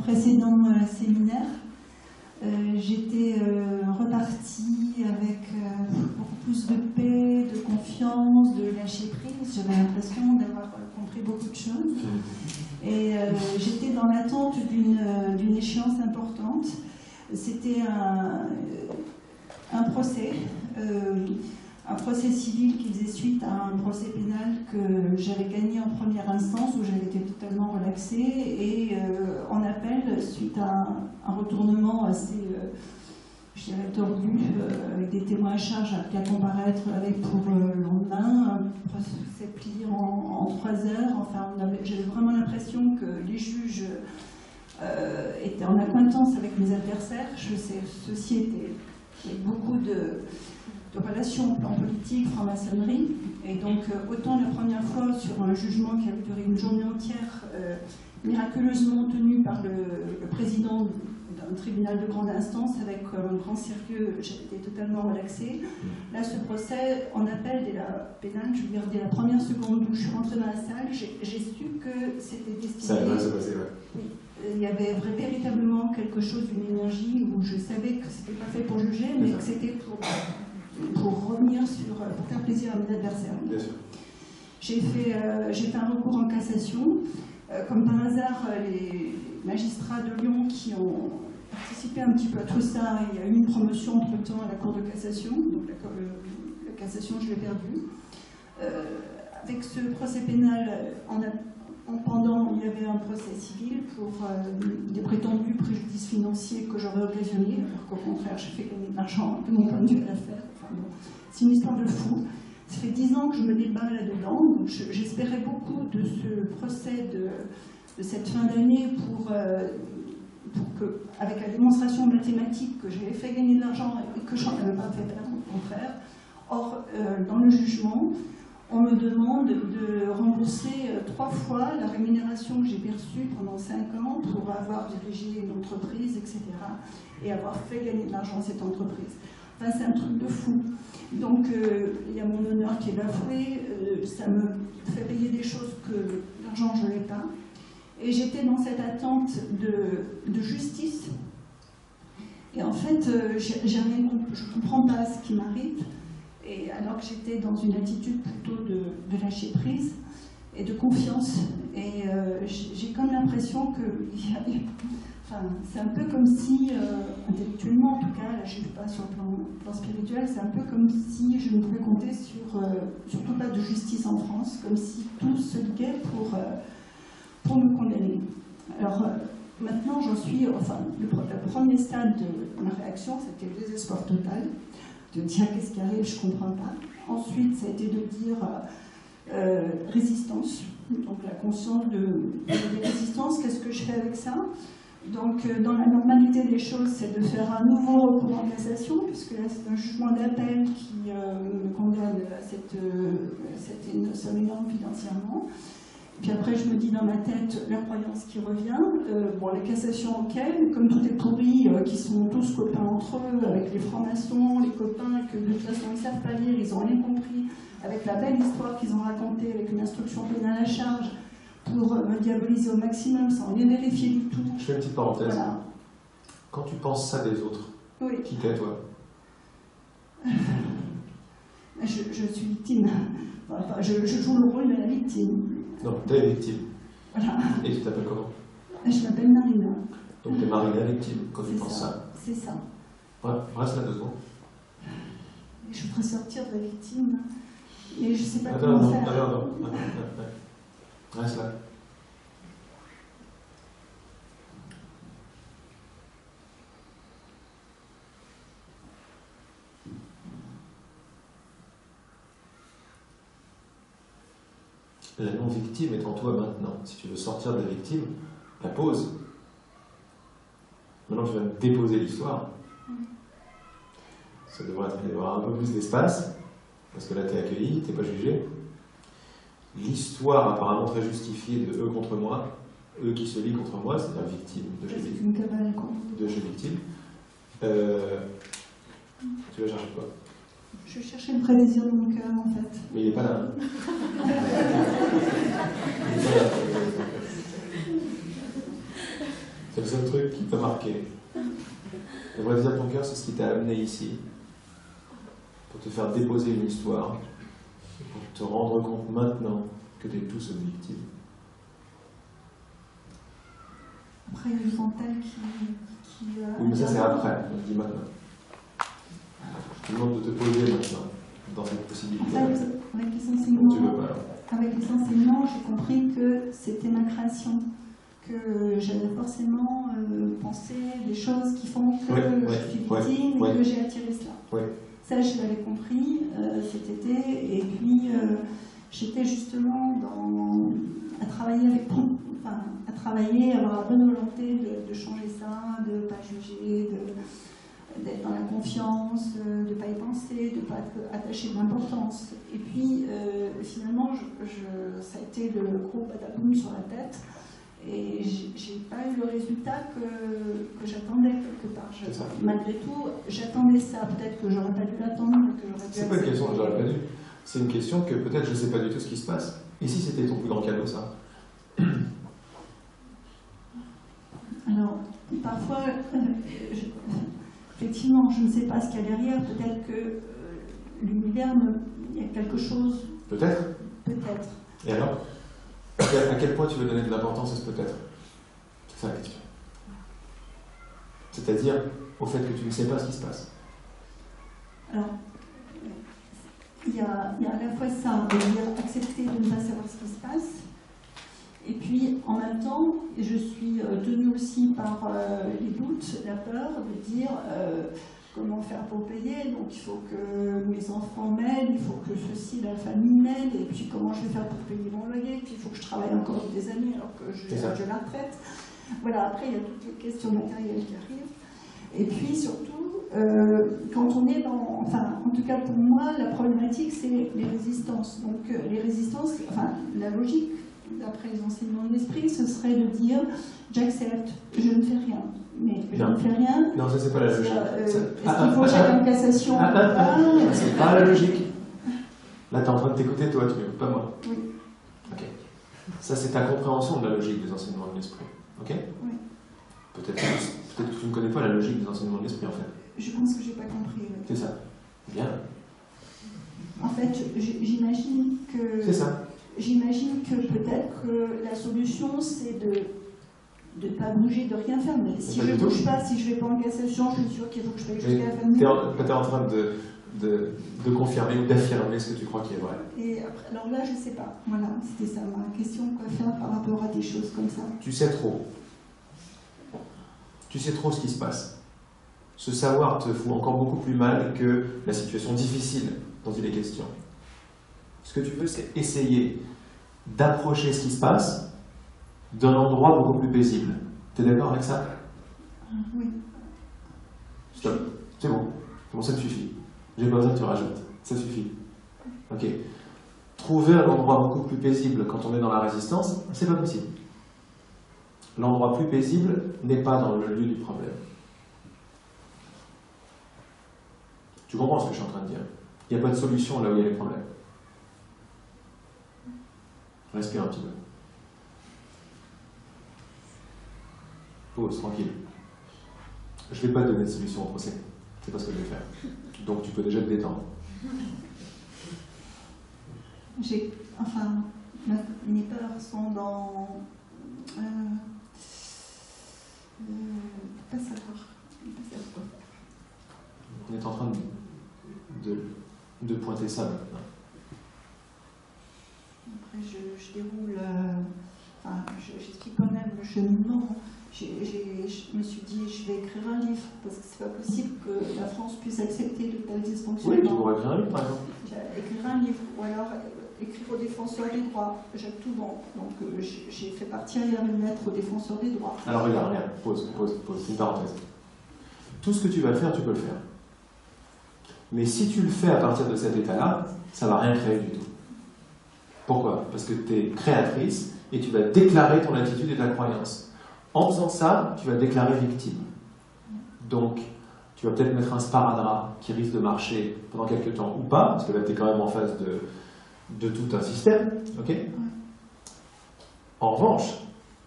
précédent séminaire. J'étais repartie avec beaucoup plus de paix, de confiance, de lâcher prise. J'avais l'impression d'avoir compris beaucoup de choses. Et j'étais dans l'attente d'une échéance importante. C'était un procès civil qui faisait suite à un procès pénal que j'avais gagné en première instance, où j'avais été totalement relaxée, et en appel, suite à un retournement assez, je dirais, tordu, avec des témoins à charge à comparaître avec pour le lendemain, un procès plié en 3 heures. Enfin, j'avais vraiment l'impression que les juges étaient en accointance avec mes adversaires. Ceci était beaucoup de relations au plan politique, franc-maçonnerie, et donc autant la première fois sur un jugement qui avait duré une journée entière, miraculeusement tenu par le président d'un tribunal de grande instance avec un grand sérieux, j'étais totalement relaxée. Là, ce procès en appel dès la pénale, je veux dire dès la première seconde où je suis rentrée dans la salle, j'ai su que c'était destiné. Ça va se passer, ouais. Oui. Il y avait véritablement quelque chose, une énergie où je savais que c'était pas fait pour juger, mais que c'était pour revenir pour faire plaisir à mes adversaires. Bien sûr. J'ai fait un recours en cassation. Comme par hasard, les magistrats de Lyon qui ont participé un petit peu à tout ça, il y a eu une promotion entre-temps à la Cour de cassation, donc la cassation, je l'ai perdue. Avec ce procès pénal, en pendant, il y avait un procès civil pour des prétendus préjudices financiers que j'aurais occasionnés, alors qu'au contraire, j'ai fait gagner de l'argent, de mon point de vue, à l'affaire. Enfin, bon, c'est une histoire de fou. Ça fait 10 ans que je me débat là-dedans. J'espérais beaucoup de ce procès de cette fin d'année pour que, avec la démonstration mathématique que j'avais fait gagner de l'argent et que j'en avais pas fait perdre, au contraire. Or, dans le jugement, on me demande de rembourser 3 fois la rémunération que j'ai perçue pendant 5 ans pour avoir dirigé une entreprise, etc. et avoir fait gagner de l'argent à cette entreprise. Enfin, c'est un truc de fou. Donc, il y a mon honneur qui est bafoué, ça me fait payer des choses que l'argent, je n'ai pas. Et j'étais dans cette attente de justice. Et en fait, je ne comprends pas ce qui m'arrive. Et alors que j'étais dans une attitude plutôt de lâcher prise et de confiance. Et j'ai comme l'impression que... Enfin, c'est un peu comme si, intellectuellement en tout cas, là je ne suis pas sur le plan spirituel, c'est un peu comme si je ne pouvais compter surtout pas de justice en France, comme si tout se liguait pour me condamner. Alors maintenant j'en suis, enfin, le premier stade de ma réaction, c'était le désespoir total, de dire qu'est-ce qui arrive, je ne comprends pas. Ensuite, ça a été de dire résistance, donc la conscience de résistance, qu'est-ce que je fais avec ça? Donc, dans la normalité des choses, c'est de faire un nouveau recours en cassation, puisque là, c'est un jugement d'appel qui me condamne à cette somme énorme financièrement. Puis après, je me dis dans ma tête la croyance qui revient. Bon, la cassation, ok, mais comme tout est pourri, qui sont tous copains entre eux, avec les francs-maçons, les copains, que de toute façon, ils ne savent pas lire, ils n'ont rien compris, avec la belle histoire qu'ils ont racontée, avec une instruction pénale à charge, pour me diaboliser au maximum sans rien vérifier du tout. Je fais une petite parenthèse. Voilà. Quand tu penses ça des autres, oui. Qui t'es toi? Je suis victime. Enfin, je joue le rôle de la victime. Non, t'es victime. Voilà. Et tu t'appelles comment? Je m'appelle Marina. Donc t'es Marina victime quand tu penses ça. C'est ça. Ouais, reste là 2 secondes. Je voudrais sortir de la victime, mais je ne sais pas non, comment non, faire. non. Reste là. La non-victime est en toi maintenant. Si tu veux sortir de la victime, la pose. Maintenant, tu vas me déposer l'histoire. Ça devrait y avoir un peu plus d'espace, parce que là, tu es accueilli, tu n'es pas jugé. L'histoire apparemment très justifiée de eux contre moi, eux qui se lient contre moi, c'est-à-dire victime de chez victime. C'est une cabale, quoi. De chez victime. Tu vas chercher quoi? Je cherchais le vrai-désir de mon cœur, en fait. Mais il n'est pas là. C'est le seul truc qui t'a marqué. Et brise à ton cœur, c'est ce qui t'a amené ici, pour te faire déposer une histoire, pour te rendre compte maintenant que tu es tous une victime. Après, il y a le mental qui oui, mais ça c'est après, on dit maintenant. Je te demande de te poser maintenant, dans cette possibilité. En fait, avec les enseignements, tu veux pas, avec les enseignements, j'ai compris que c'était ma création, que j'avais forcément pensé des choses qui font que je suis victime et que j'ai attiré cela. Ouais. Ça, je l'avais compris cet été, et puis j'étais justement à travailler, avoir la bonne volonté de changer ça, de ne pas juger, d'être dans la confiance, de ne pas y penser, de ne pas être attaché de l'importance. Et puis, finalement, ça a été le gros badaboum sur la tête, et j'ai pas eu le résultat que j'attendais quelque part. Malgré tout, j'attendais ça. Peut-être que j'aurais pas dû l'attendre, que j'aurais dû. C'est pas une question que j'aurais pas dû. C'est une question que peut-être je sais pas du tout ce qui se passe. Et si c'était ton plus grand cadeau, ça? Alors, parfois, effectivement, je ne sais pas ce qu'il y a derrière. Peut-être que l'univers, il y a quelque chose. Peut-être. Peut-être. Et alors? À quel point tu veux donner de l'importance à ce peut-être? C'est ça la question. C'est-à-dire au fait que tu ne sais pas ce qui se passe. Alors, il y a à la fois ça, de dire accepter de ne pas savoir ce qui se passe, et puis en même temps, je suis tenue aussi par les doutes, la peur de dire comment faire pour payer, donc il faut que mes enfants m'aident, il faut que ceci, la famille m'aide, et puis comment je vais faire pour payer mon loyer, puis il faut que je travaille encore des années alors que je la retraite. Voilà, après il y a toutes les questions matérielles qui arrivent. Et puis surtout, quand on est dans... Enfin, en tout cas pour moi, la problématique, c'est les résistances. Donc les résistances, enfin, la logique, d'après les enseignements de l'esprit, ce serait de dire, j'accepte, je ne fais rien. Mais je ne fais rien... Non, ça c'est pas la logique. Est-ce qu'il faut que j'aille en cassation? C'est pas la logique. Là, tu es en train de t'écouter, toi, tu m'écoutes pas moi. Oui. Ok. Ça, c'est ta compréhension de la logique des enseignements de l'esprit. Ok? Oui. Peut-être que tu ne connais pas la logique des enseignements de l'esprit, en fait. Je pense que j'ai pas compris. Oui. C'est ça. Bien. En fait, j'imagine que... C'est ça. J'imagine que peut-être que la solution, c'est de ne pas bouger, de rien faire. Mais si je ne bouge pas, si je ne vais pas en cassation, je suis sûre qu'il faut que je paye jusqu'à la fin de Tu es en train de confirmer ou d'affirmer ce que tu crois qui est vrai. Et après, alors là, je ne sais pas. Voilà, c'était ça ma question. Quoi faire par rapport à des choses comme ça? Tu sais trop. Tu sais trop ce qui se passe. Ce savoir te fout encore beaucoup plus mal que la situation difficile dont il est question. Ce que tu veux, c'est essayer d'approcher ce qui se passe d'un endroit beaucoup plus paisible. Tu es d'accord avec ça? Oui. Stop. C'est bon. Ça te suffit. J'ai pas besoin que tu rajoutes. Ça suffit. Ok. Trouver un endroit beaucoup plus paisible quand on est dans la résistance, c'est pas possible. L'endroit plus paisible n'est pas dans le lieu du problème. Tu comprends ce que je suis en train de dire? Il n'y a pas de solution là où il y a les problèmes. Respire un petit peu. Pause, tranquille. Je ne vais pas te donner de solution au procès. C'est pas ce que je vais faire. Donc tu peux déjà te détendre. Enfin, mes peurs sont dans... pas savoir. On est en train de pointer ça maintenant. Après, je déroule... Enfin, j'explique quand même le cheminement. Je me suis dit, je vais écrire un livre, parce que c'est pas possible que la France puisse accepter de tels dysfonctionnements. Oui, tu pourrais écrire un livre, par exemple. Écrire un livre, ou alors écrire aux défenseurs des droits. Jacques Toubon. Donc j'ai fait partir hier une lettre aux défenseurs des droits. Alors regarde, pause, une parenthèse. Tout ce que tu vas faire, tu peux le faire. Mais si tu le fais à partir de cet état-là, ça ne va rien créer du tout. Pourquoi? Parce que tu es créatrice et tu vas déclarer ton attitude et ta croyance. En faisant ça, tu vas déclarer victime. Donc, tu vas peut-être mettre un sparadrap qui risque de marcher pendant quelques temps ou pas, parce que là, tu es quand même en face de tout un système. Ok? En revanche,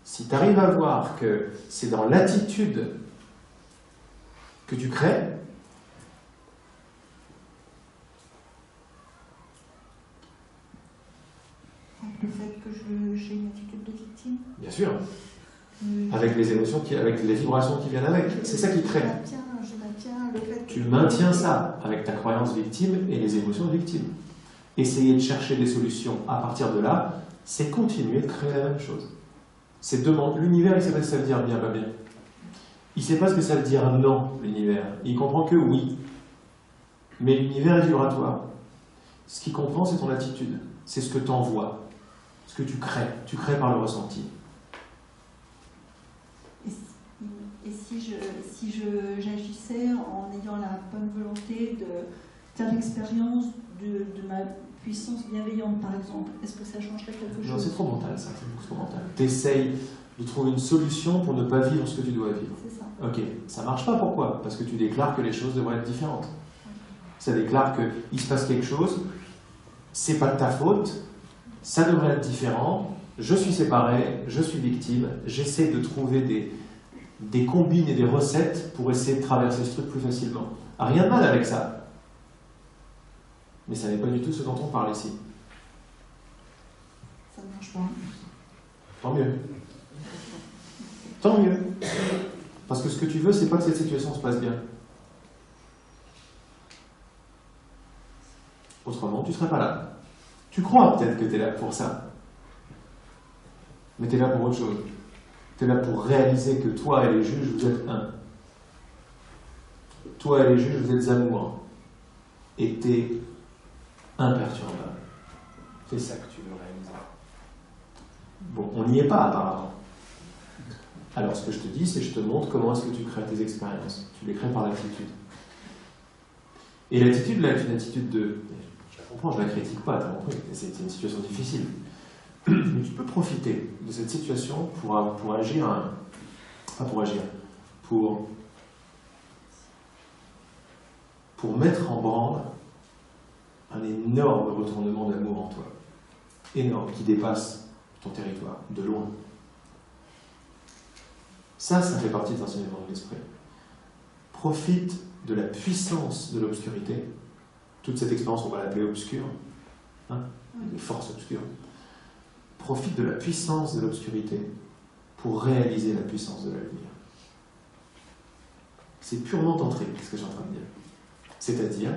Si tu arrives à voir que c'est dans l'attitude que tu crées, le fait que j'ai une attitude de victime. bien sûr, avec les émotions, avec les vibrations qui viennent avec, c'est ça qui crée. Je maintiens le fait que Tu maintiens ça avec ta croyance victime et les émotions de victime. Essayer de chercher des solutions à partir de là, c'est continuer de créer la même chose. C'est demander. L'univers, il sait pas ce que ça veut dire bien, pas bien. Il sait pas ce que ça veut dire non, l'univers. Il comprend que oui. Mais l'univers est vibratoire. Ce qu'il comprend, c'est ton attitude. C'est ce que tu envoies. Ce que tu crées. Tu crées par le ressenti. Et si j'agissais en ayant la bonne volonté de faire l'expérience de ma puissance bienveillante, par exemple, est-ce que ça changerait quelque chose? Non, c'est trop mental, ça. C'est trop mental. Tu essayes de trouver une solution pour ne pas vivre ce que tu dois vivre. C'est ça. Ok, ça marche pas, pourquoi? Parce que tu déclares que les choses devraient être différentes. Ça déclare qu'il se passe quelque chose, c'est pas de ta faute, ça devrait être différent, je suis séparé, je suis victime, j'essaie de trouver des combines et des recettes pour essayer de traverser ce truc plus facilement. Rien de mal avec ça. Mais ça n'est pas du tout ce dont on parle ici. Ça ne marche pas. Tant mieux. Tant mieux. Parce que ce que tu veux, c'est pas que cette situation se passe bien. Autrement, tu ne serais pas là. Tu crois peut-être que tu es là pour ça. Mais tu es là pour autre chose. Tu es là pour réaliser que toi et les juges, vous êtes un. Toi et les juges, vous êtes amour. Et tu es imperturbable. C'est ça que tu veux réaliser. Bon, on n'y est pas apparemment. Alors ce que je te dis, c'est que je te montre comment est-ce que tu crées tes expériences. Tu les crées par l'attitude. Et l'attitude, là, est une attitude de... Je la comprends, je ne la critique pas, t'as compris. C'est une situation difficile. Mais tu peux profiter de cette situation pour agir, pas pour agir, pour mettre en branle un énorme retournement d'amour en toi. Énorme, qui dépasse ton territoire, de loin. Ça fait partie de l'enseignement de l'esprit. Profite de la puissance de l'obscurité. Toute cette expérience, on va l'appeler obscure. Les forces obscures. Profite de la puissance de l'obscurité pour réaliser la puissance de la lumière. C'est purement tantrique, ce que j'ai en train de dire. C'est-à-dire,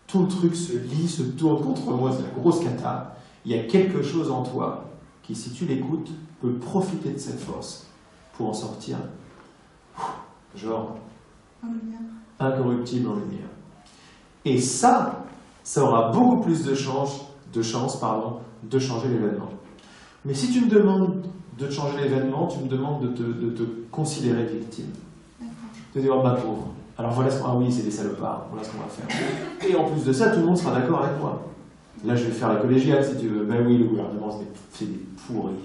tout le truc se lie, se tourne contre moi, c'est la grosse cata. Il y a quelque chose en toi qui, si tu l'écoutes, peut profiter de cette force pour en sortir, genre, incorruptible en lumière. Et ça aura beaucoup plus de chance de changer l'événement. Mais si tu me demandes de changer l'événement, tu me demandes de te considérer victime. De dire, oh ma pauvre, alors voilà ce qu'on... Ah oui, c'est des salopards, voilà ce qu'on va faire. Et en plus de ça, tout le monde sera d'accord avec moi. Là, je vais faire la collégiale, si tu veux. Ben oui, le gouvernement, c'est des pourris.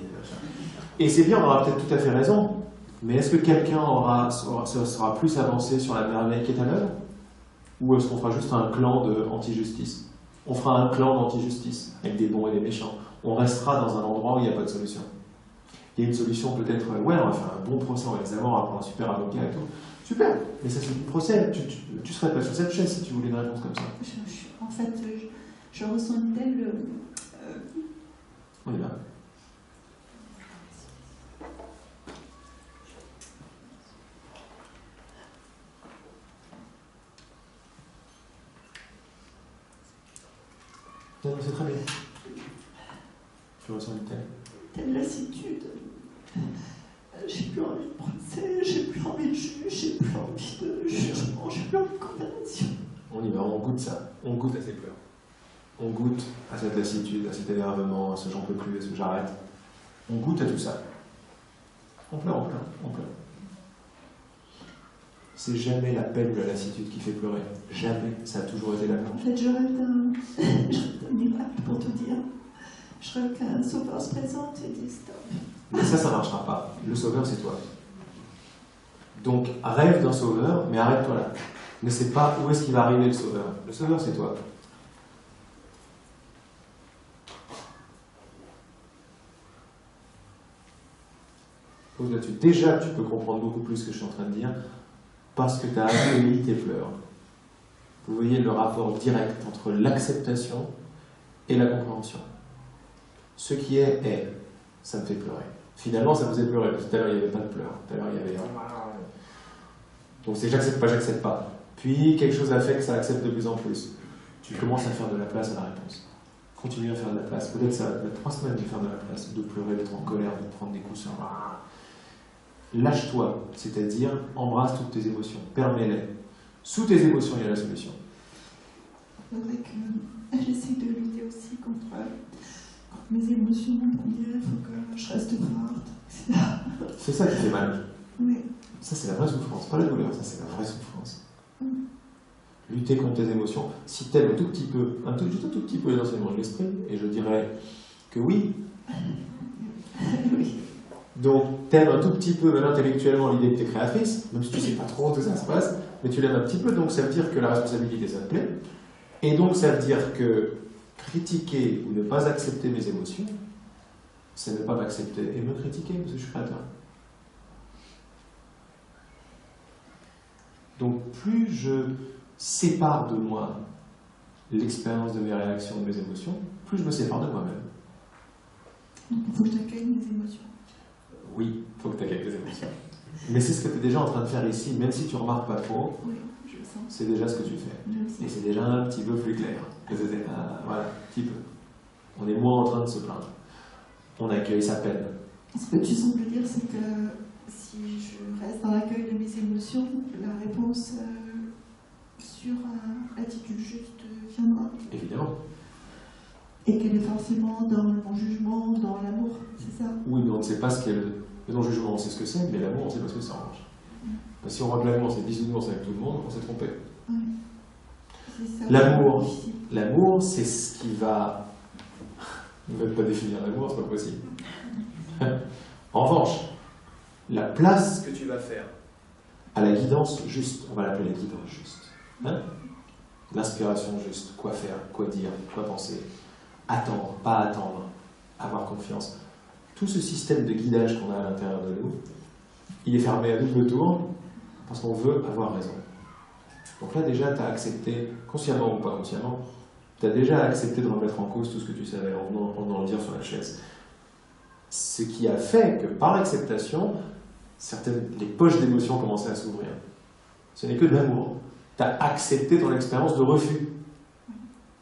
Et c'est bien, on aura peut-être tout à fait raison, mais est-ce que quelqu'un sera plus avancé sur la merveille qui est à l'œuvre? Ou est-ce qu'on fera juste un clan d'anti-justice? On fera un clan d'anti-justice, avec des bons et des méchants. On restera dans un endroit où il n'y a pas de solution. Il y a une solution peut-être, ouais, on va faire un bon procès, on va les avoir, on va prendre un super avocat et tout. Super, mais ça c'est du procès. Tu serais pas sur cette chaise si tu voulais une réponse comme ça. En fait, je ressens une telle... On y va. Non, c'est très bien. Je ressens une telle lassitude. J'ai plus envie de procès, j'ai plus envie de juge, j'ai plus envie de jugement, j'ai plus envie de condamnation. On y va, on goûte ça. On goûte à ces pleurs. On goûte à cette lassitude, à cet énervement, à ce j'en peux plus, à ce j'arrête. On goûte à tout ça. On pleure, on pleure, on pleure. C'est jamais la peine ou la lassitude qui fait pleurer. Jamais. Ça a toujours été la même. En fait, je rêve d'un miracle pour te dire. Je rêve qu'un sauveur se présente et dise stop. Mais ça ne marchera pas. Le sauveur, c'est toi. Donc, rêve d'un sauveur, mais arrête-toi là. Ne sais pas où est-ce qu'il va arriver le sauveur. Le sauveur, c'est toi. pose là-dessus. Déjà, tu peux comprendre beaucoup plus ce que je suis en train de dire, parce que tu as accueilli tes pleurs. Vous voyez le rapport direct entre l'acceptation et la compréhension. Ce qui est, ça me fait pleurer. Finalement, ça vous fait pleurer, parce que tout à l'heure, il n'y avait pas de pleurs. Tout à l'heure, il y avait... Donc c'est j'accepte pas. Puis, quelque chose a fait que ça accepte de plus en plus. Tu commences à faire de la place à la réponse. Continue à faire de la place. Peut-être ça va te mettre 3 semaines de faire de la place, de pleurer, d'être en colère, de prendre des coups sur... Lâche-toi, c'est-à-dire embrasse toutes tes émotions, permets-les. Sous tes émotions, il y a la solution. C'est vrai que j'essaie de lutter aussi contre mes émotions, de me dire il faut que je reste forte, etc. C'est ça qui fait mal. Oui. Ça, c'est la vraie souffrance, pas la douleur, ça, c'est la vraie souffrance. Lutter contre tes émotions. Si t'aimes un tout petit peu, juste un tout petit peu les enseignements de l'esprit, et je dirais que oui. Oui. Donc, t'aimes un tout petit peu, même intellectuellement, l'idée que t'es créatrice, même si tu sais pas trop où ça se passe, mais tu l'aimes un petit peu, donc ça veut dire que la responsabilité, ça te plaît. Et donc, ça veut dire que critiquer ou ne pas accepter mes émotions, c'est ne pas m'accepter et me critiquer, parce que je suis créateur. Donc, plus je sépare de moi l'expérience de mes réactions, de mes émotions, plus je me sépare de moi-même. Donc, il faut que j'accueille mes émotions. Oui, il faut que tu accueilles tes émotions. Mais c'est ce que tu es déjà en train de faire ici, même si tu ne remarques pas trop, Oui, je le sens. c'est déjà ce que tu fais. Je le sens. Et c'est déjà un petit peu plus clair. Voilà, un petit peu. On est moins en train de se plaindre. On accueille sa peine. Ce que tu sembles dire, c'est que si je reste dans l'accueil de mes émotions, la réponse sur l'attitude juste viendra. Évidemment. Et qu'elle est forcément dans le non-jugement, dans l'amour, c'est ça? Oui, mais on ne sait pas ce qu'est le non-jugement, on sait ce que c'est, mais l'amour, on ne sait pas ce que ça arrange. Si on voit que l'amour, c'est bisounours avec tout le monde, on s'est trompé. Oui. C'est ça. L'amour, c'est ce qui va... Ne va pas définir l'amour, c'est pas possible. En revanche, la place que tu vas faire à la guidance juste, on va l'appeler la guidance juste, hein? L'inspiration juste, quoi faire, quoi dire, quoi penser, attendre, pas attendre, avoir confiance. Tout ce système de guidage qu'on a à l'intérieur de nous, il est fermé à double tour parce qu'on veut avoir raison. Donc là déjà, tu as accepté, consciemment ou pas consciemment, tu as déjà accepté de remettre en cause tout ce que tu savais en venant le dire sur la chaise. Ce qui a fait que par acceptation, les poches d'émotions commençaient à s'ouvrir. Ce n'est que de l'amour. Tu as accepté ton expérience de refus.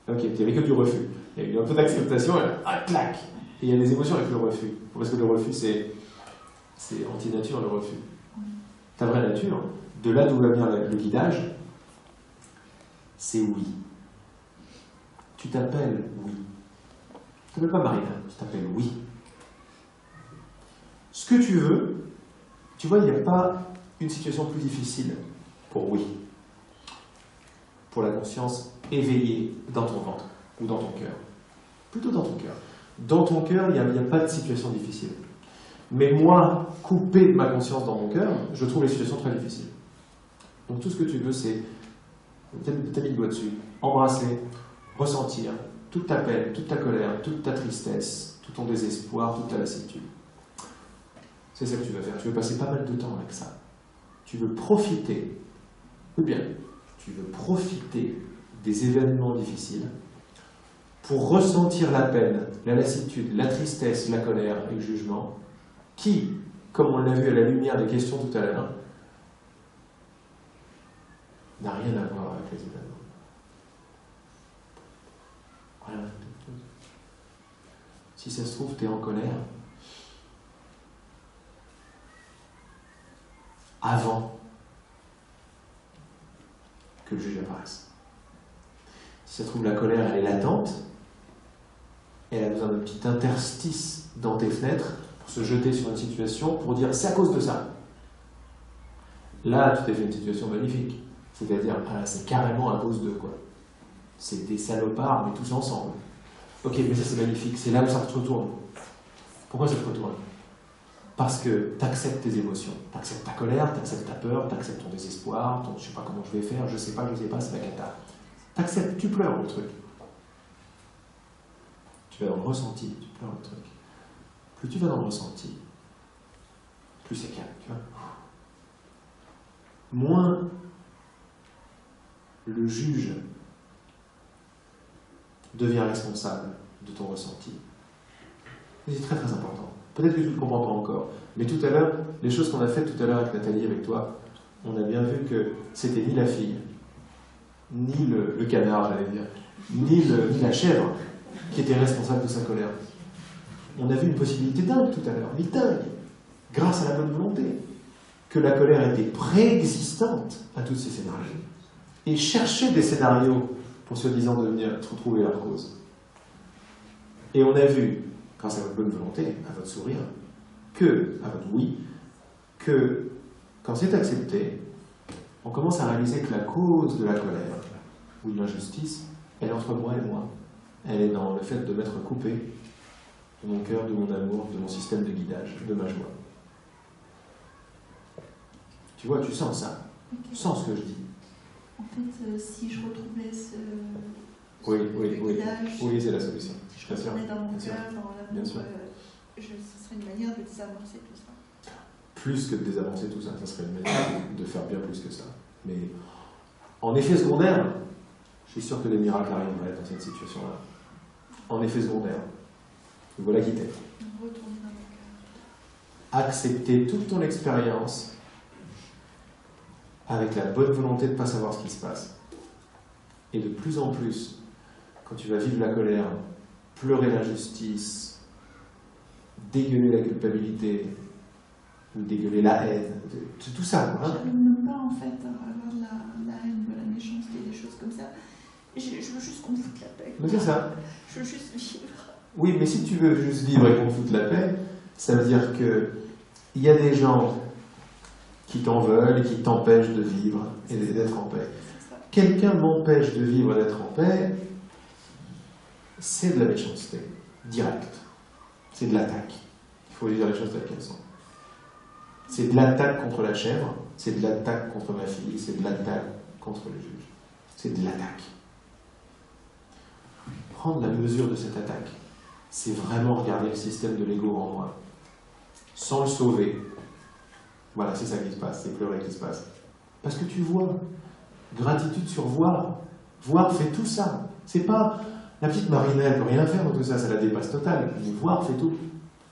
Ok, tu n'avais que du refus. Il y a eu un peu d'acceptation, et clac. Et il y a des émotions avec le refus. Parce que le refus, c'est anti-nature, le refus. Ta vraie nature, de là d'où va bien le guidage, c'est oui. Tu t'appelles oui. Tu t'appelles pas Marina, tu t'appelles oui. Ce que tu veux, tu vois, il n'y a pas une situation plus difficile pour oui. Pour la conscience éveillée dans ton ventre ou dans ton cœur. Plutôt dans ton cœur. Dans ton cœur, il n'y a pas de situation difficile. Mais moi, coupé de ma conscience dans mon cœur, je trouve les situations très difficiles. Donc tout ce que tu veux, c'est, t'as mis le doigt dessus, embrasser, ressentir toute ta peine, toute ta colère, toute ta tristesse, tout ton désespoir, toute ta lassitude. C'est ça que tu vas faire. Tu veux passer pas mal de temps avec ça. Tu veux profiter, ou bien, tu veux profiter des événements difficiles pour ressentir la peine, la lassitude, la tristesse, la colère et le jugement, qui, comme on l'a vu à la lumière des questions tout à l'heure, n'a rien à voir avec les événements. Rien. Si ça se trouve, tu es en colère avant que le juge apparaisse. Si ça se trouve, la colère, elle est latente, elle a besoin d'un petit interstice dans tes fenêtres pour se jeter sur une situation, pour dire c'est à cause de ça. Là, tu t'es fait une situation magnifique. C'est-à-dire, c'est carrément à cause de quoi. C'est des salopards, mais tous ensemble. Ok, mais ça c'est magnifique, c'est là où ça te retourne. Pourquoi ça te retourne? Parce que tu acceptes tes émotions. Tu acceptes ta colère, tu acceptes ta peur, tu acceptes ton désespoir, je sais pas comment je vais faire, je sais pas, c'est la cata. Tu acceptes, tu pleures le truc. Tu vas dans le ressenti, tu pleures le truc. Plus tu vas dans le ressenti, plus c'est calme, tu vois. Moins le juge devient responsable de ton ressenti. C'est très très important. Peut-être que tu ne le comprends pas encore, mais tout à l'heure, les choses qu'on a faites tout à l'heure avec Nathalie, avec toi, on a bien vu que c'était ni la fille, ni le canard, j'allais dire, ni la chèvre qui était responsable de sa colère. On a vu une possibilité dingue tout à l'heure, mais dingue, grâce à la bonne volonté, que la colère était préexistante à tous ces scénarios, et cherchait des scénarios pour soi-disant devenir retrouver leur cause. Et on a vu, grâce à votre bonne volonté, à votre sourire, à votre oui, que quand c'est accepté, on commence à réaliser que la cause de la colère ou de l'injustice, elle est entre moi et moi. Elle est dans le fait de m'être coupé de mon cœur, de mon amour, de mon système de guidage, de ma joie. Tu vois, tu sens ça. Okay. Tu sens ce que je dis. En fait, si je retrouvais ce guidage, oui, c'est la solution. Si je retournais dans mon cœur, dans l'amour, ce serait une manière de désamorcer tout ça. Plus que de désamorcer tout ça, ça serait une manière de faire bien plus que ça. Mais en effet secondaire, je suis sûr que les miracles arriveraient dans cette situation-là. En effet secondaire, voilà qui t'est. Retourner dans mon cœur. Accepter toute ton expérience avec la bonne volonté de ne pas savoir ce qui se passe. Et de plus en plus, quand tu vas vivre la colère, pleurer l'injustice, dégueuler la culpabilité, ou dégueuler la haine, tout ça. Hein. Je ne veux pas en fait avoir de la haine, de la méchanceté, des choses comme ça. Je veux juste qu'on me foute la paix. Mais c'est ça. Je veux juste vivre. Oui, mais si tu veux juste vivre et qu'on te foute la paix, ça veut dire qu'il y a des gens qui t'en veulent et qui t'empêchent de vivre et d'être en paix. Quelqu'un m'empêche de vivre et d'être en paix, c'est de la méchanceté, directe. C'est de l'attaque. Il faut dire les choses telles qu'elles sont. C'est de l'attaque contre la chèvre, c'est de l'attaque contre ma fille, c'est de l'attaque contre le juge. C'est de l'attaque. Prendre la mesure de cette attaque, c'est vraiment regarder le système de l'ego en moi, sans le sauver. Voilà, c'est ça qui se passe, c'est pleurer qui se passe. Parce que tu vois, gratitude sur voir. Voir fait tout ça. C'est pas la petite Marina, elle peut rien faire dans tout ça, ça la dépasse totale. Mais voir fait tout.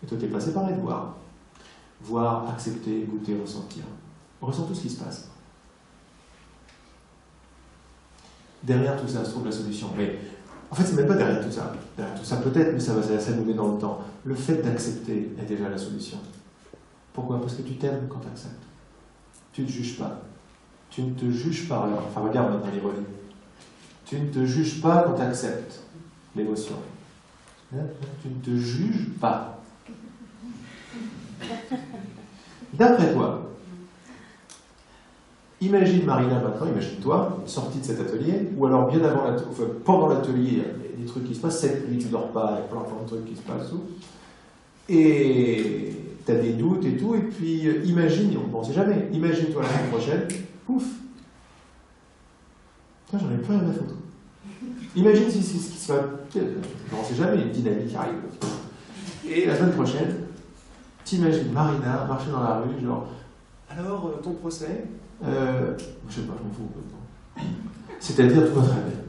Et toi, t'es pas séparé de voir. Voir, accepter, goûter, ressentir. On ressent tout ce qui se passe. Derrière tout ça se trouve la solution. Mais en fait, c'est même pas derrière tout ça. Derrière tout ça, peut-être, mais ça va s'allumer dans le temps. Le fait d'accepter est déjà la solution. Pourquoi? Parce que tu t'aimes quand tu acceptes. Tu ne te juges pas. Tu ne te juges pas. Alors, enfin, regarde maintenant l'ironie. Tu ne te juges pas quand tu acceptes l'émotion. Tu ne te juges pas. D'après toi, imagine Marina maintenant, imagine-toi, sortie de cet atelier, ou alors bien avant pendant l'atelier, il y a des trucs qui se passent, cette nuit tu dors pas, il y a plein de trucs qui se passent, et tu as des doutes et tout, et puis imagine, on ne sait jamais, imagine-toi la semaine prochaine, pouf, j'en ai plus rien à foutre. Imagine si c'est ce qui se passe, on ne sait jamais, une dynamique arrive. Et la semaine prochaine, t'imagines Marina marcher dans la rue, genre, alors ton procès, je sais pas, je m'en fous. C'est-à-dire tout va très bien.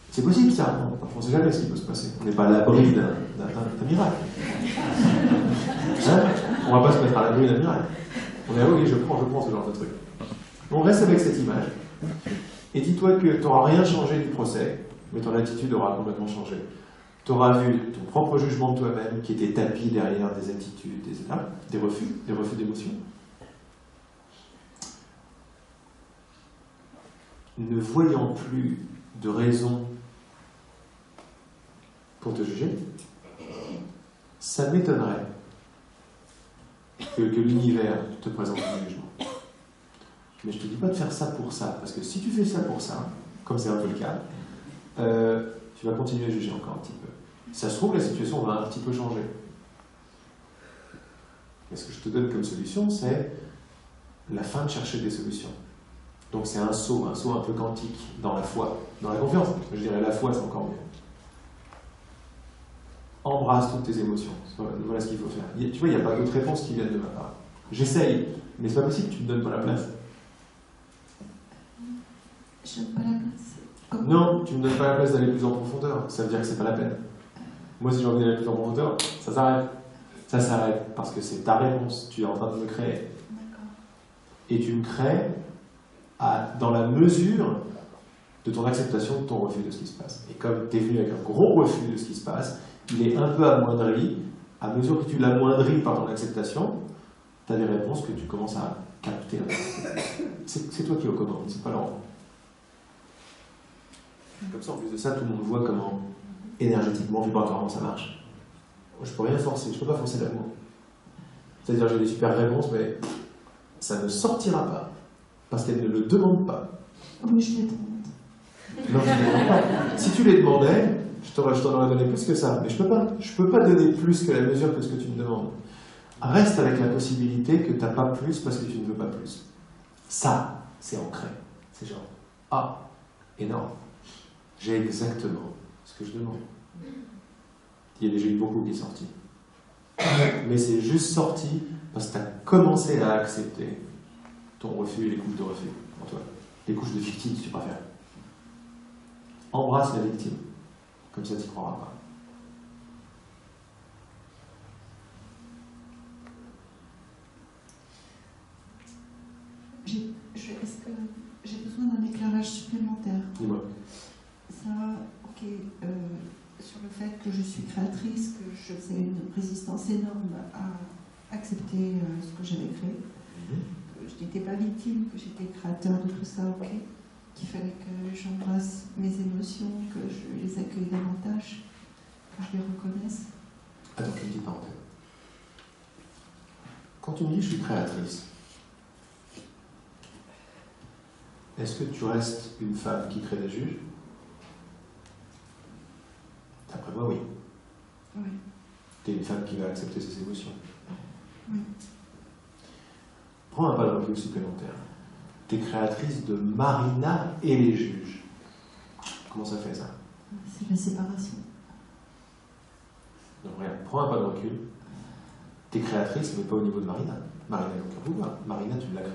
C'est possible ça, on ne sait jamais ce qui peut se passer. On n'est pas à l'abri d'un miracle. Hein? On ne va pas se mettre à l'abri d'un miracle. On est oui, je prends ce genre de truc. On reste avec cette image. Et dis-toi que tu n'auras rien changé du procès, mais ton attitude aura complètement changé. Tu auras vu ton propre jugement de toi-même qui était tapi derrière des attitudes, des refus d'émotion. Ne voyant plus de raison pour te juger, ça m'étonnerait que l'univers te présente un jugement. Mais je ne te dis pas de faire ça pour ça, parce que si tu fais ça pour ça, comme c'est un peu le cas, tu vas continuer à juger encore un petit peu. Ça se trouve, la situation va un petit peu changer. Mais ce que je te donne comme solution, c'est la fin de chercher des solutions. Donc c'est un saut un peu quantique dans la foi, dans la confiance. Je dirais la foi, c'est encore mieux. Embrasse toutes tes émotions. Voilà ce qu'il faut faire. Tu vois, il n'y a pas d'autre réponse qui vienne de ma part. J'essaye, mais c'est pas possible, tu me donnes pas la place. Je donne pas la place. Non, tu me donnes pas la place d'aller plus en profondeur. Ça veut dire que c'est pas la peine. Moi, si j'ai envie d'aller plus en profondeur, ça s'arrête. Ça s'arrête parce que c'est ta réponse. Tu es en train de me créer. Et tu me crées dans la mesure de ton acceptation de ton refus de ce qui se passe. Et comme tu es venu avec un gros refus de ce qui se passe, il est un peu amoindri. À mesure que tu l'amoindris par ton acceptation, tu as des réponses que tu commences à capter. C'est toi qui es aux commandes, c'est pas l'enfant. Comme ça, en plus de ça, tout le monde voit comment énergétiquement, vibratoirement ça marche. Moi, je peux rien forcer, je peux pas forcer l'amour. C'est-à-dire, j'ai des super réponses, mais ça ne sortira pas parce qu'elle ne le demande pas. Oui, je les demande. Non, je ne les demande pas. Si tu les demandais, je t'en aurais donné plus que ça. Mais je peux pas donner plus que la mesure que ce que tu me demandes. Reste avec la possibilité que tu n'as pas plus parce que tu ne veux pas plus. Ça, c'est ancré. C'est genre, ah, énorme. J'ai exactement ce que je demande. Il y a déjà eu beaucoup qui est sorti. Mais c'est juste sorti parce que tu as commencé à accepter ton refus et les couches de refus en toi. Les couches de victime, si tu préfères. Embrasse la victime. Comme ça, tu n'y croiras pas. Est-ce que j'ai besoin d'un éclairage supplémentaire? Dis-moi. Ça, ok, sur le fait que je suis créatrice, que je faisais une résistance énorme à accepter ce que j'avais créé, que je n'étais pas victime, que j'étais créateur de tout ça, ok, qu'il fallait que j'embrasse mes émotions, que je les accueille davantage, que je les reconnaisse. Attends, une petite parenthèse. Quand tu me dis je suis créatrice, est-ce que tu restes une femme qui crée des juges? D'après moi, oui. Oui. Tu es une femme qui va accepter ses émotions. Oui. Prends un pas de recul supplémentaire. Tu es créatrice de Marina et les juges. Comment ça fait ça? C'est la séparation. Donc regarde, prends un pas de recul. Tu es créatrice, mais pas au niveau de Marina. Marina n'a aucun pouvoir. Marina, tu la crées.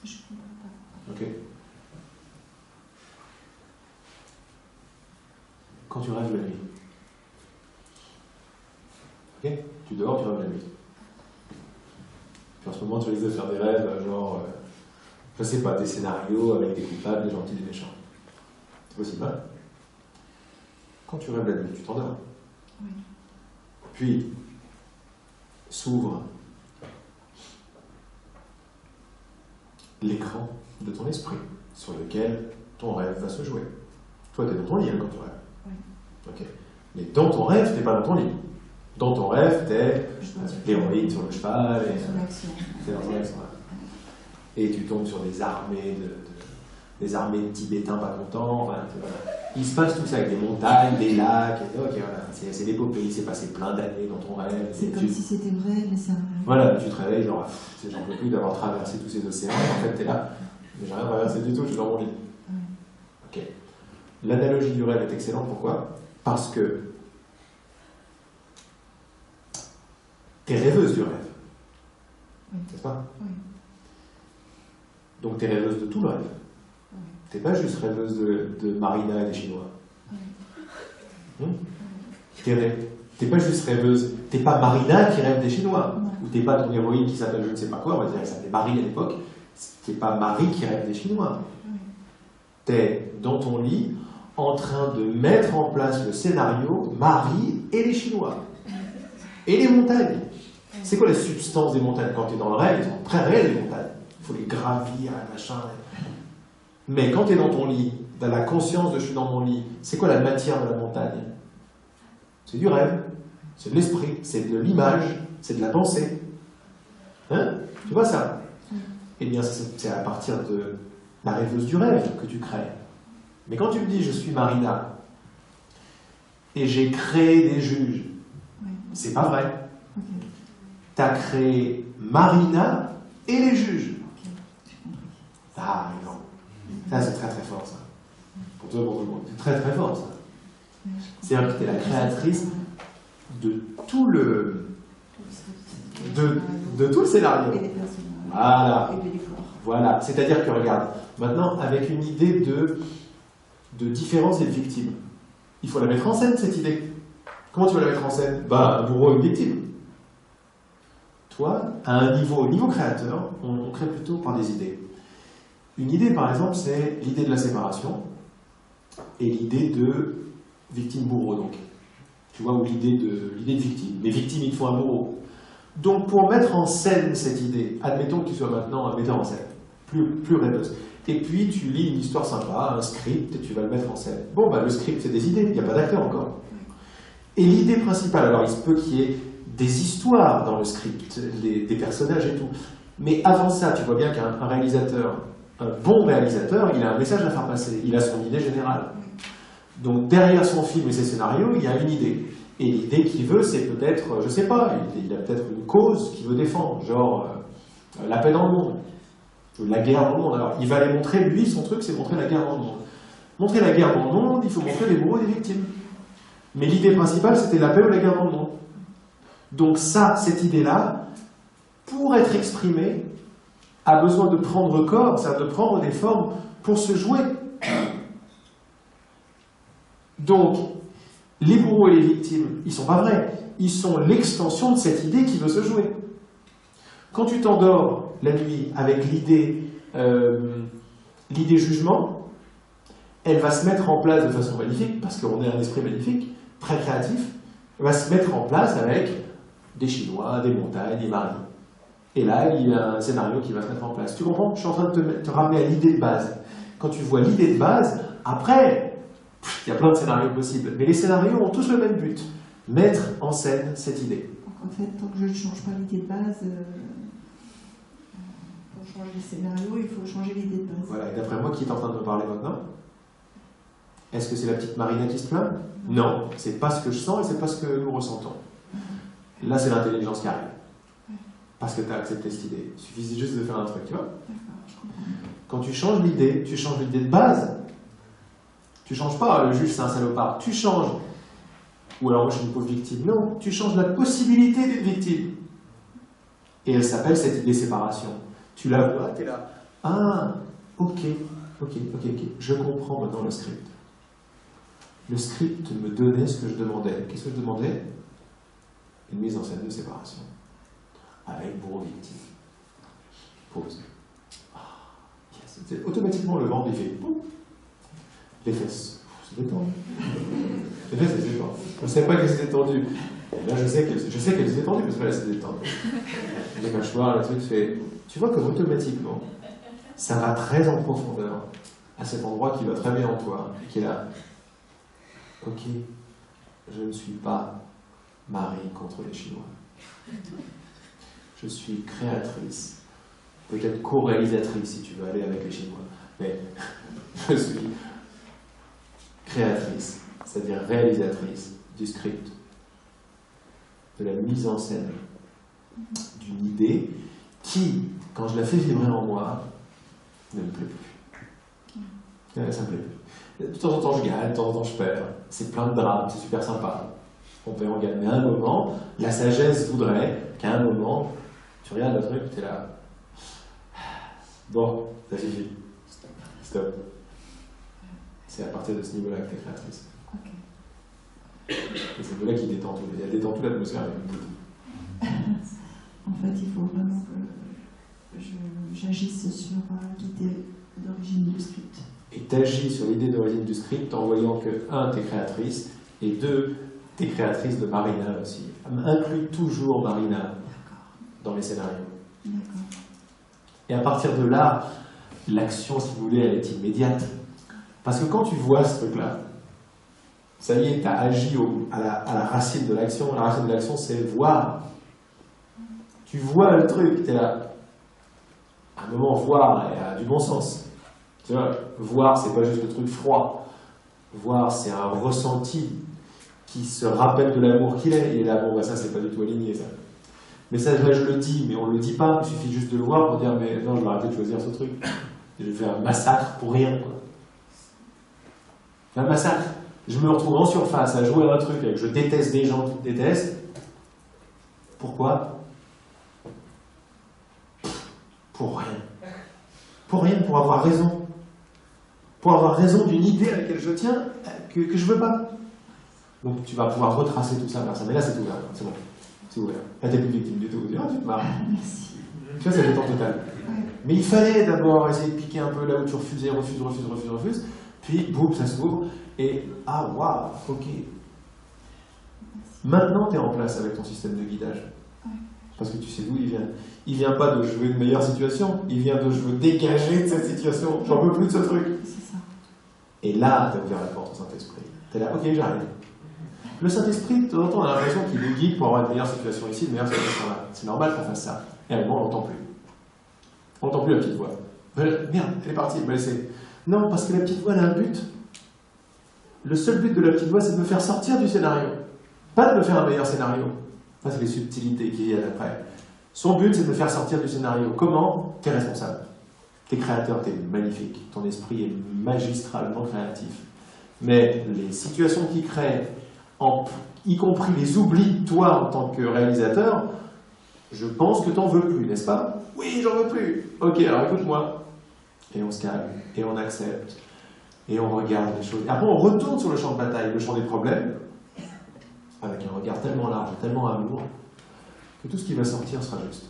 Je comprends pas. Ok. Quand tu rêves la nuit. Ok? Tu dors, tu rêves la nuit. Puis en ce moment, tu risques de faire des rêves, genre, je sais pas, des scénarios avec des coupables, des gentils, des méchants. C'est possible, hein? Quand tu rêves la nuit, tu t'endors. Oui. Puis, s'ouvre l'écran de ton esprit, sur lequel ton rêve va se jouer. Toi, tu es dans ton lit hein, quand tu rêves. Oui. Ok. Mais dans ton rêve, tu n'es pas dans ton lit. Dans ton rêve, tu es l'héroïne sur le cheval, et tu es dans ton action. Et tu tombes sur des armées de Tibétains pas contents. Enfin, voilà. Il se passe tout ça avec des montagnes, des lacs, et ok, voilà. C'est l'épopée, il s'est passé plein d'années dans ton rêve. C'est comme si c'était vrai, mais c'est un rêve. Voilà, tu te réveilles, genre, j'en peux plus d'avoir traversé tous ces océans, en fait, t'es là, mais j'ai rien traversé du tout, je suis dans mon lit. Ok. L'analogie du rêve est excellente, pourquoi? Parce que t'es rêveuse du rêve, n'est-ce pas? Oui. Donc t'es rêveuse de tout le rêve. T'es pas juste rêveuse de Marina et des Chinois. T'es pas juste rêveuse, t'es pas Marina qui rêve des Chinois, ou t'es pas ton héroïne qui s'appelle je ne sais pas quoi, on va dire qu'elle s'appelait Marie à l'époque, t'es pas Marie qui rêve des Chinois. T'es dans ton lit en train de mettre en place le scénario Marie et les Chinois. Et les montagnes. C'est quoi la substance des montagnes? Quand t'es dans le rêve, ils sont très réels les montagnes. Il faut les gravir, machin. Mais quand t'es dans ton lit, dans la conscience de je suis dans mon lit, c'est quoi la matière de la montagne? C'est du rêve, c'est de l'esprit, c'est de l'image, c'est de la pensée. Hein? Tu vois ça? Eh bien, c'est à partir de la rêveuse du rêve que tu crées. Mais quand tu me dis je suis Marina et j'ai créé des juges, c'est pas vrai. Tu as créé Marina et les juges. Ah, non. Ça, c'est très très fort, ça. Pour toi, pour tout le monde. C'est très très fort, ça. C'est-à-dire que tu es la créatrice de tout le, de tout le scénario. Voilà. Voilà. C'est-à-dire que, regarde, maintenant, avec une idée de différence et de victime, il faut la mettre en scène, cette idée. Comment tu vas la mettre en scène? Un bourreau et une victime. Toi, à un niveau, au niveau créateur, on crée plutôt par des idées. Une idée, par exemple, c'est l'idée de la séparation et l'idée de victime-bourreau, donc. Tu vois, ou l'idée de victime. Mais victime, il faut un bourreau. Donc, pour mettre en scène cette idée, admettons que tu sois maintenant un metteur en scène, plus rêveuse. Et puis, tu lis une histoire sympa, un script, et tu vas le mettre en scène. Bon, le script, c'est des idées, il n'y a pas d'acteur encore. Et l'idée principale, alors il se peut qu'il y ait des histoires dans le script, des personnages et tout. Mais avant ça, tu vois bien qu'un réalisateur, un bon réalisateur, il a un message à faire passer, il a son idée générale. Donc derrière son film et ses scénarios, il y a une idée. Et l'idée qu'il veut, c'est peut-être, je sais pas, il a peut-être une cause qu'il veut défendre, genre la paix dans le monde, ou la guerre dans le monde. Alors il va aller montrer, lui, son truc, c'est montrer la guerre dans le monde. Montrer la guerre dans le monde, il faut montrer les bourreaux et les victimes. Mais l'idée principale, c'était la paix ou la guerre dans le monde. Donc ça, cette idée-là, pour être exprimée, a besoin de prendre corps, c'est-à-dire de prendre des formes pour se jouer. Donc, les bourreaux et les victimes, ils ne sont pas vrais. Ils sont l'extension de cette idée qui veut se jouer. Quand tu t'endors la nuit avec l'idée jugement, elle va se mettre en place de façon magnifique, parce qu'on est un esprit magnifique, très créatif, elle va se mettre en place avec des Chinois, des montagnes, des maris. Et là, il y a un scénario qui va se mettre en place. Tu comprends? Je suis en train de te ramener à l'idée de base. Quand tu vois l'idée de base, après, il y a plein de scénarios possibles. Mais les scénarios ont tous le même but. Mettre en scène cette idée. Donc en fait, tant que je ne change pas l'idée de base, pour changer les scénarios, il faut changer l'idée de base. Voilà, et d'après moi, qui est en train de me parler maintenant? Est-ce que c'est la petite Marina qui se plaint? Non, c'est pas ce que je sens et c'est pas ce que nous ressentons. Là, c'est l'intelligence qui arrive. Parce que tu as accepté cette idée. Il suffisait juste de faire un truc, tu vois. Quand tu changes l'idée de base. Tu changes pas, le juge c'est un salopard. Tu changes. Ou alors moi je suis une pauvre victime. Non, tu changes la possibilité d'être victime. Et elle s'appelle cette idée séparation. Tu la vois, tu es là. Ah, ok. Je comprends maintenant le script. Le script me donnait ce que je demandais. Qu'est-ce que je demandais? Une mise en scène de séparation. Avec bourreau victime. Pause. Yes. Automatiquement le ventre il fait boum. Les fesses. C'est détendu. Les fesses, c'est détendu. Je ne savais pas qu'elles étaient tendues. Et là, je sais qu'elles étaient tendues parce que là, c'est détendu. Les mâchoires, le truc fait. Tu vois comme automatiquement, ça va très en profondeur à cet endroit qui va très bien en toi, qui est là. Ok, je ne suis pas Marie contre les Chinois. Je suis créatrice, peut-être co-réalisatrice si tu veux aller avec les Chinois, mais je suis créatrice, c'est-à-dire réalisatrice du script, de la mise en scène d'une idée qui, quand je la fais vibrer en moi, ne me plaît plus. Ça ne me plaît plus. De temps en temps je gagne, de temps en temps je perds. C'est plein de drames, c'est super sympa. On peut en gagner. Mais à un moment, la sagesse voudrait qu'à un moment, tu regardes le truc, tu es là. Bon, ça suffit. Stop. C'est à partir de ce niveau-là que tu es créatrice. Okay. Et c'est de là qu'il détend tout. Elle détend toute l'atmosphère avec une boutique. En fait, il faut vraiment que j'agisse sur l'idée d'origine du script. Et tu agis sur l'idée d'origine du script en voyant que, 1, tu es créatrice, et 2, tu es créatrice de Marina aussi. Inclus toujours Marina dans les scénarios. Et à partir de là, l'action, si vous voulez, elle est immédiate. Parce que quand tu vois ce truc-là, ça y est, tu as agi à la racine de l'action. La racine de l'action, c'est voir. Tu vois le truc, tu es là. À un moment, voir a du bon sens. Tu vois, voir, c'est pas juste le truc froid. Voir, c'est un ressenti qui se rappelle de l'amour qu'il est. Et là, bon, ça, c'est pas du tout aligné, ça. Mais ça, là, je le dis, mais on le dit pas. Il suffit juste de le voir pour dire, mais non, je vais arrêter de choisir ce truc. Je vais faire un massacre pour rien, quoi. Un massacre. je me retrouve en surface à jouer à un truc avec je déteste des gens qui me détestent. Pourquoi? Pour rien. Pour rien, pour avoir raison. Pour avoir raison d'une idée à laquelle je tiens, que je veux pas. Donc tu vas pouvoir retracer tout ça vers ça. Mais là, c'est ouvert. C'est bon. C'est ouvert. Là, t'es plus victime du tout. Ah, tu te marres. Merci. Tu vois, c'est détente totale. Mais il fallait d'abord essayer de piquer un peu là où tu refusais, refuses. Puis, boum, ça s'ouvre. Et, ah, waouh, ok. Maintenant, tu es en place avec ton système de guidage. Parce que tu sais d'où il vient. Il vient pas de je veux une meilleure situation. Il vient de je veux dégager de cette situation. J'en veux plus de ce truc. C'est ça. Et là, tu as ouvert la porte au Saint-Esprit. Tu es là, ok, j'arrive. Le Saint-Esprit, de temps en temps, on a l'impression qu'il nous guide pour avoir une meilleure situation ici, une meilleure situation là. C'est normal qu'on fasse ça. Et à un moment, on l'entend plus. On n'entend plus la petite voix. Merde, elle est partie, elle m'a laissé. Non, parce que la petite voix, elle a un but. Le seul but de la petite voix, c'est de me faire sortir du scénario. Pas de me faire un meilleur scénario. Ça, c'est les subtilités qui viennent après. Son but, c'est de me faire sortir du scénario. Comment? T'es responsable. T'es créateur, t'es magnifique. Ton esprit est magistralement créatif. Mais les situations qu'il crée, y compris les oublis de toi en tant que réalisateur, je pense que t'en veux plus, n'est-ce pas? Oui, j'en veux plus. Ok, alors écoute-moi. Et on se calme, et on accepte, et on regarde les choses. Et après, on retourne sur le champ de bataille, le champ des problèmes, avec un regard tellement large, tellement amour, que tout ce qui va sortir sera juste.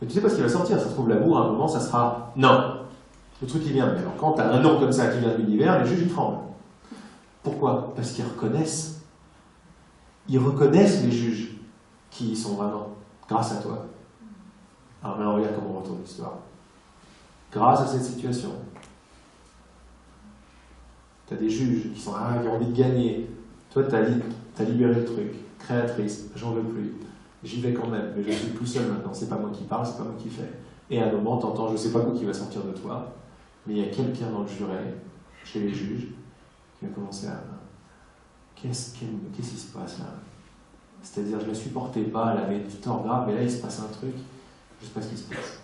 Mais tu sais pas ce qui va sortir, ça se trouve l'amour, à un moment, ça sera non. Le truc qui vient. Mais alors, quand tu as un non comme ça qui vient de l'univers, les juges, ils tremblent. Pourquoi? Parce qu'ils reconnaissent. Ils reconnaissent les juges qui y sont vraiment, grâce à toi. Alors maintenant, regarde comment on retourne l'histoire. Grâce à cette situation, tu as des juges qui sont qui ont envie de gagner. Toi, tu as libéré le truc. Créatrice, j'en veux plus. J'y vais quand même, mais je suis plus seul maintenant. C'est pas moi qui parle, c'est pas moi qui fais. Et à un moment, tu entends, je sais pas quoi qui va sortir de toi, mais il y a quelqu'un dans le juré, chez les juges, qui va commencer à. Qu'est-ce qui se passe là? C'est-à-dire, je ne la supportais pas, elle avait du tort grave, mais là, il se passe un truc, je sais pas ce qui se passe.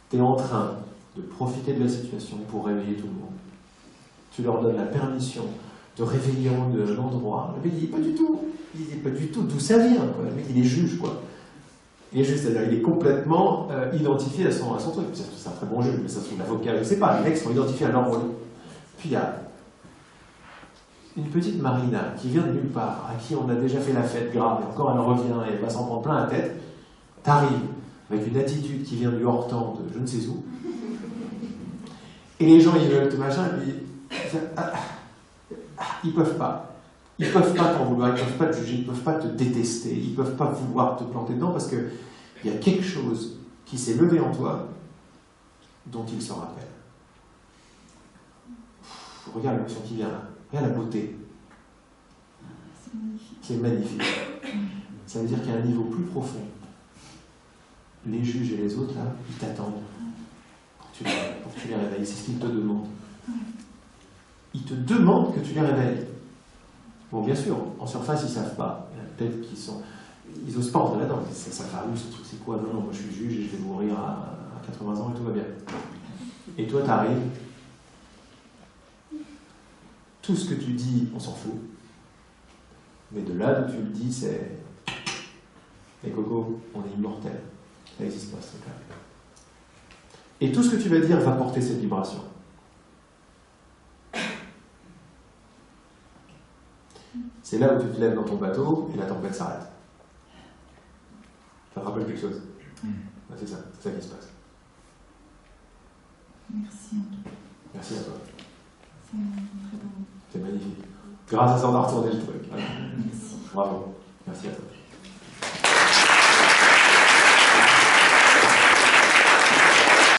Tu es en train de profiter de la situation pour réveiller tout le monde. Tu leur donnes la permission de réveiller de l'endroit. Le mec, il dit pas du tout. Il dit pas du tout d'où ça vient. Quoi. Le mec, il est juge, quoi. Il est juge, c'est-à-dire il est complètement identifié à son truc. C'est un très bon juge, mais ça se trouve l'avocat, je sais pas. Les mecs sont identifiés à leur rôle. Puis il y a une petite Marina qui vient de nulle part, à qui on a déjà fait la fête grave, et encore elle revient et elle va s'en prendre plein la tête. T'arrives avec une attitude qui vient du hors-temps de je ne sais où. Et les gens, ils veulent te machin, et puis ils peuvent pas. Ils peuvent pas t'en vouloir, ils peuvent pas te juger, ils peuvent pas te détester, ils peuvent pas vouloir te planter dedans parce que il y a quelque chose qui s'est levé en toi dont ils s'en rappellent. Regarde l'émotion qui vient là. Regarde la beauté. C'est magnifique. Ça veut dire qu'il y a un niveau plus profond. Les juges et les autres, là, ils t'attendent pour que tu les réveilles. C'est ce qu'ils te demandent. Ils te demandent que tu les réveilles. Bon, bien sûr, en surface, ils ne savent pas. Peut-être qu'ils sont... Ils osent pas entrer là-dedans. Ça fait où ce truc? C'est quoi? Non, moi je suis juge et je vais mourir à 80 ans et tout va bien. Et toi, tu arrives. Tout ce que tu dis, on s'en fout. Mais de là où tu le dis, c'est... Et Coco, on est immortel. Ça n'existe pas, ce truc-là. Et tout ce que tu vas dire va porter cette vibration. C'est là où tu te lèves dans ton bateau et la tempête s'arrête. Ça te rappelle quelque chose? C'est ça qui se passe. Merci. Merci à toi. C'est très bon. C'est magnifique. Grâce à ça, on a retourné le truc. Voilà. Merci. Bravo. Merci à toi.